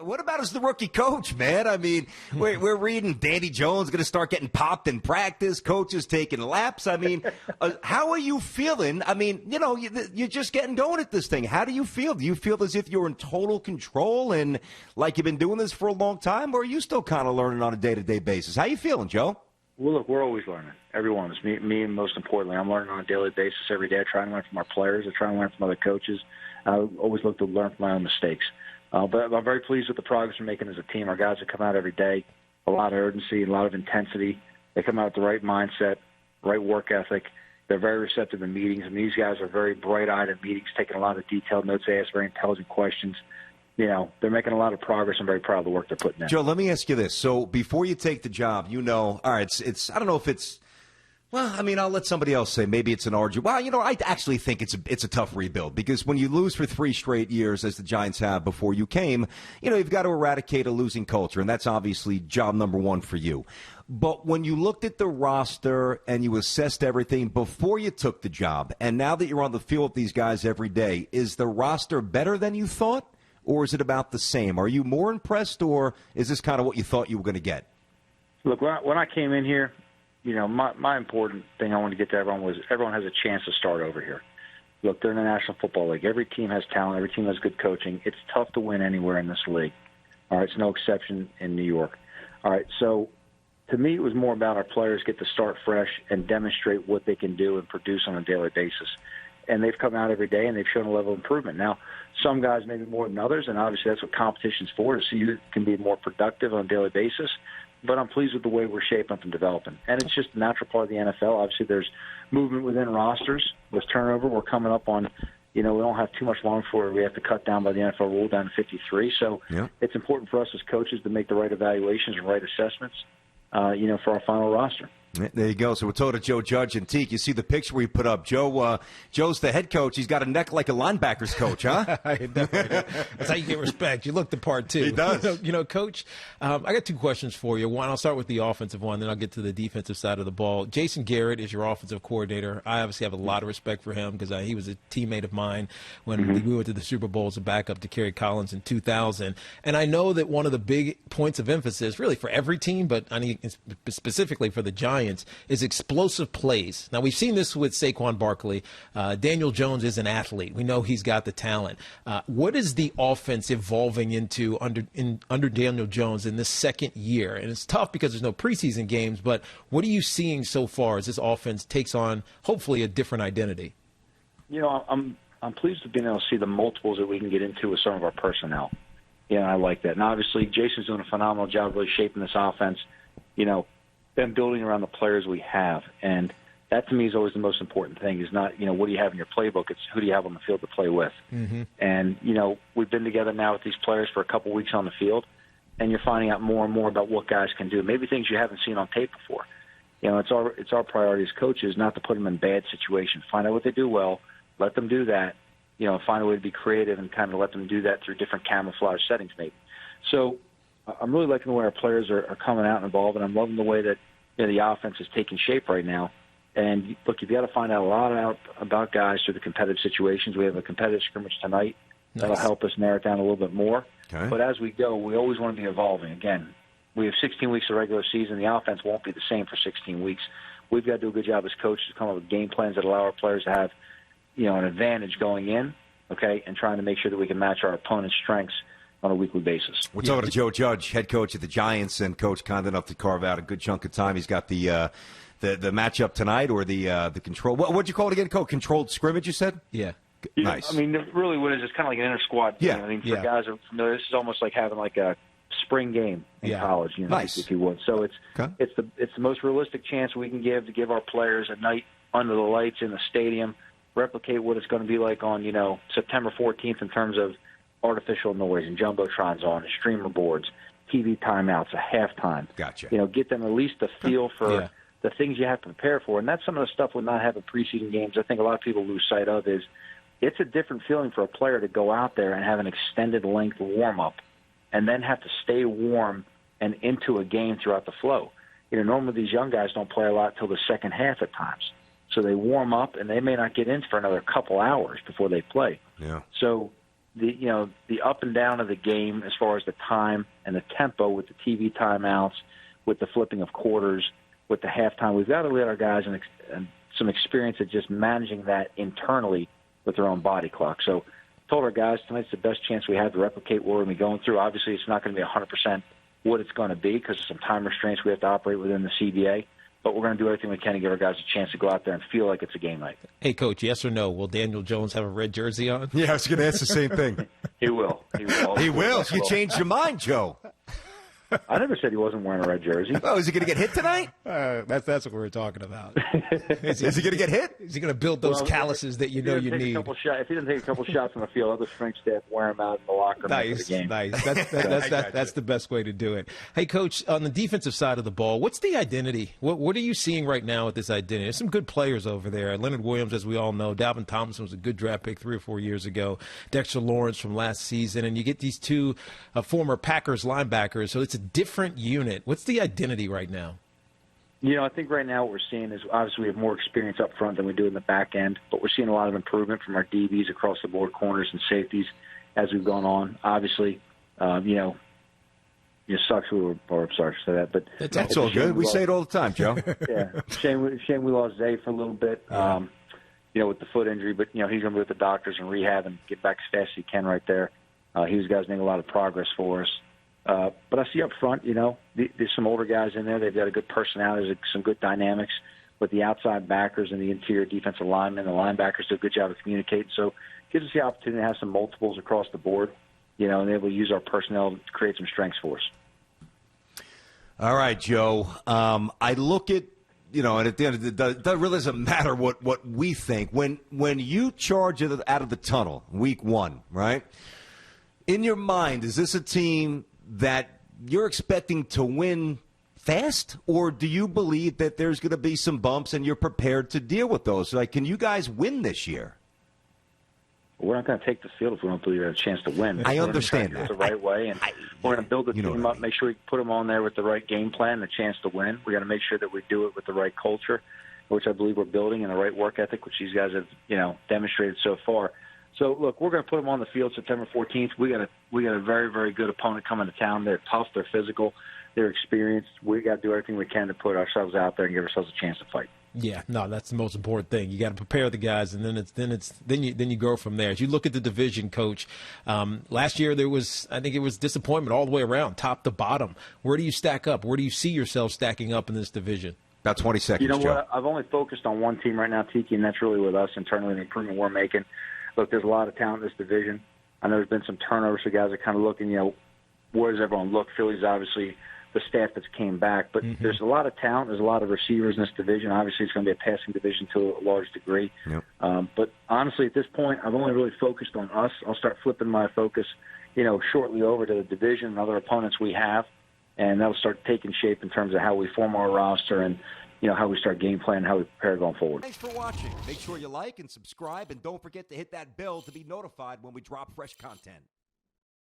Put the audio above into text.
What about as the rookie coach, man? I mean, we're reading Danny Jones going to start getting popped in practice, coaches taking laps. I mean, how are you feeling? I mean, you're just getting going at this thing. How do you feel? Do you feel as if you're in total control and like you've been doing this for a long time, or are you still kind of learning on a day-to-day basis? How you feeling, Joe? Well, look, we're always learning. Everyone is. Me, and most importantly, I'm learning on a daily basis every day. I try and learn from our players. I try and learn from other coaches. I always look to learn from my own mistakes. But I'm very pleased with the progress we're making as a team. Our guys that come out every day, a lot of urgency, a lot of intensity. They come out with the right mindset, right work ethic. They're very receptive in meetings, and these guys are very bright-eyed in meetings, taking a lot of detailed notes. They ask very intelligent questions. They're making a lot of progress. I'm very proud of the work they're putting in. Joe, let me ask you this. So before you take the job, all right, it's I don't know if it's, well, I mean, I'll let somebody else say maybe it's an arduous. Well, I actually think it's a tough rebuild because when you lose for 3 straight years, as the Giants have before you came, you've got to eradicate a losing culture, and that's obviously job number 1 for you. But when you looked at the roster and you assessed everything before you took the job, and now that you're on the field with these guys every day, is the roster better than you thought? Or is it about the same? Are you more impressed, or is this kind of what you thought you were going to get? Look, when I came in here, my important thing I wanted to get to everyone was everyone has a chance to start over here. Look, they're in the National Football League. Every team has talent. Every team has good coaching. It's tough to win anywhere in this league. All right, it's no exception in New York. All right, so to me it was more about our players get to start fresh and demonstrate what they can do and produce on a daily basis. And they've come out every day, and they've shown a level of improvement. Now, some guys maybe more than others, and obviously that's what competition's for, to see who can be more productive on a daily basis. But I'm pleased with the way we're shaping up and developing. And it's just a natural part of the NFL. Obviously, there's movement within rosters. With turnover, we're coming up on, we don't have too much long before we have to cut down by the NFL rule down to 53. So It's important for us as coaches to make the right evaluations and right assessments, for our final roster. There you go. So we're told to Joe Judge and Teague. You see the picture we put up. Joe's the head coach. He's got a neck like a linebacker's coach, huh? That's how you get respect. You look the part, too. He does. Coach, I got 2 questions for you. One, I'll start with the offensive one, then I'll get to the defensive side of the ball. Jason Garrett is your offensive coordinator. I obviously have a lot of respect for him because he was a teammate of mine when we went to the Super Bowl as a backup to Kerry Collins in 2000. And I know that one of the big points of emphasis, really for every team, but specifically for the Giants, is explosive plays. Now, we've seen this with Saquon Barkley. Daniel Jones is an athlete. We know he's got the talent. What is the offense evolving into under Daniel Jones in this second year? And it's tough because there's no preseason games, but what are you seeing so far as this offense takes on, hopefully, a different identity? I'm pleased with being able to see the multiples that we can get into with some of our personnel. I like that. And obviously, Jason's doing a phenomenal job really shaping this offense. Been building around the players we have. And that, to me, is always the most important thing, is not, what do you have in your playbook? It's who do you have on the field to play with. Mm-hmm. And, we've been together now with these players for a couple weeks on the field, and you're finding out more and more about what guys can do, maybe things you haven't seen on tape before. It's our priority as coaches not to put them in bad situations. Find out what they do well, let them do that, find a way to be creative and kind of let them do that through different camouflage settings maybe. So I'm really liking the way our players are coming out and involved, and I'm loving the way that the offense is taking shape right now. And, look, you've got to find out a lot about guys through the competitive situations. We have a competitive scrimmage tonight. Nice. That'll help us narrow it down a little bit more. Okay. But as we go, we always want to be evolving. Again, we have 16 weeks of regular season. The offense won't be the same for 16 weeks. We've got to do a good job as coaches to come up with game plans that allow our players to have, an advantage going in, okay, and trying to make sure that we can match our opponent's strengths on a weekly basis. We're talking to Joe Judge, head coach at the Giants, and Coach kind enough to carve out a good chunk of time. He's got the matchup tonight, or the control. What'd you call it again, Coach? Controlled scrimmage, you said? Yeah. Nice. I mean, really what it is, it's kind of like an inter-squad thing. I mean, for guys who are familiar, this is almost like having like a spring game in college, nice. if you would. So it's the most realistic chance we can give to give our players a night under the lights in the stadium, replicate what it's going to be like on, September 14th in terms of artificial noise and jumbotrons on, and streamer boards, TV timeouts, a halftime. Gotcha. Get them at least a feel for the things you have to prepare for. And that's some of the stuff with not having preseason games I think a lot of people lose sight of is it's a different feeling for a player to go out there and have an extended length warm-up and then have to stay warm and into a game throughout the flow. Normally these young guys don't play a lot till the second half at times. So they warm up, and they may not get in for another couple hours before they play. Yeah. So the up and down of the game as far as the time and the tempo with the TV timeouts, with the flipping of quarters, with the halftime. We've got to let our guys and some experience at just managing that internally with their own body clock. So told our guys tonight's the best chance we have to replicate what we're going to be going through. Obviously, it's not going to be 100% what it's going to be because of some time restraints we have to operate within the CBA. But we're going to do everything we can to give our guys a chance to go out there and feel like it's a game night. Hey, Coach, yes or no? Will Daniel Jones have a red jersey on? Yeah, I was going to ask the same thing. He will. He will. He will. You changed your mind, Joe. I never said he wasn't wearing a red jersey. Oh, is he going to get hit tonight? That's what we're talking about. Is he going to get hit? Is he going to build those calluses that you know you need? If he doesn't take a couple shots on the field, other strength staff wear him out in the locker room after the game. Nice. That's the best way to do it. Hey, Coach, on the defensive side of the ball, what's the identity? What are you seeing right now with this identity? There's some good players over there. Leonard Williams, as we all know. Dalvin Thompson was a good draft pick 3 or 4 years ago. Dexter Lawrence from last season. And you get these two former Packers linebackers, so it's a different unit. What's the identity right now? I think right now what we're seeing is obviously we have more experience up front than we do in the back end, but we're seeing a lot of improvement from our DBs across the board, corners and safeties as we've gone on. Obviously, it sucks I'm sorry to say that, but that's all good. We say it all the time, Joe. Yeah, shame we lost Zay for a little bit, with the foot injury, but he's going to be with the doctors and rehab and get back as fast as he can right there. He was guys making a lot of progress for us. But I see up front, there's some older guys in there. They've got a good personality. There's some good dynamics with the outside backers and the interior defensive linemen. The linebackers do a good job of communicating. So it gives us the opportunity to have some multiples across the board, and able to use our personnel to create some strengths for us. All right, Joe. I look at, and at the end of the day, it really doesn't matter what we think. When you charge it out of the tunnel, week 1, right? In your mind, is this a team that you're expecting to win fast, or do you believe that there's going to be some bumps and you're prepared to deal with those? Like, can you guys win this year? We're not going to take the field if we don't believe we have a chance to win. I understand that. The right way, and we're going to build the team up, make sure we put them on there with the right game plan, the chance to win. We got to make sure that we do it with the right culture, which I believe we're building, and the right work ethic, which these guys have, demonstrated so far. So, look, we're going to put them on the field September 14th. We got a very, very good opponent coming to town. They're tough. They're physical. They're experienced. We got to do everything we can to put ourselves out there and give ourselves a chance to fight. Yeah, no, that's the most important thing. You got to prepare the guys, and then you go from there. As you look at the division, Coach, last year I think it was disappointment all the way around, top to bottom. Where do you stack up? Where do you see yourself stacking up in this division? About 20 seconds, You know Joe. what? I've only focused on one team right now, Tiki, and that's really with us internally, the improvement we're making. Look, there's a lot of talent in this division. I know there's been some turnovers, so guys are kind of looking, where does everyone look? Philly's obviously the staff that's came back, but there's a lot of talent. There's a lot of receivers in this division. Obviously, it's going to be a passing division to a large degree. Yep. But honestly, at this point, I've only really focused on us. I'll start flipping my focus, shortly over to the division and other opponents we have, and that'll start taking shape in terms of how we form our roster and how we start game plan, how we prepare going forward. Thanks for watching. Make sure you like and subscribe, and don't forget to hit that bell to be notified when we drop fresh content.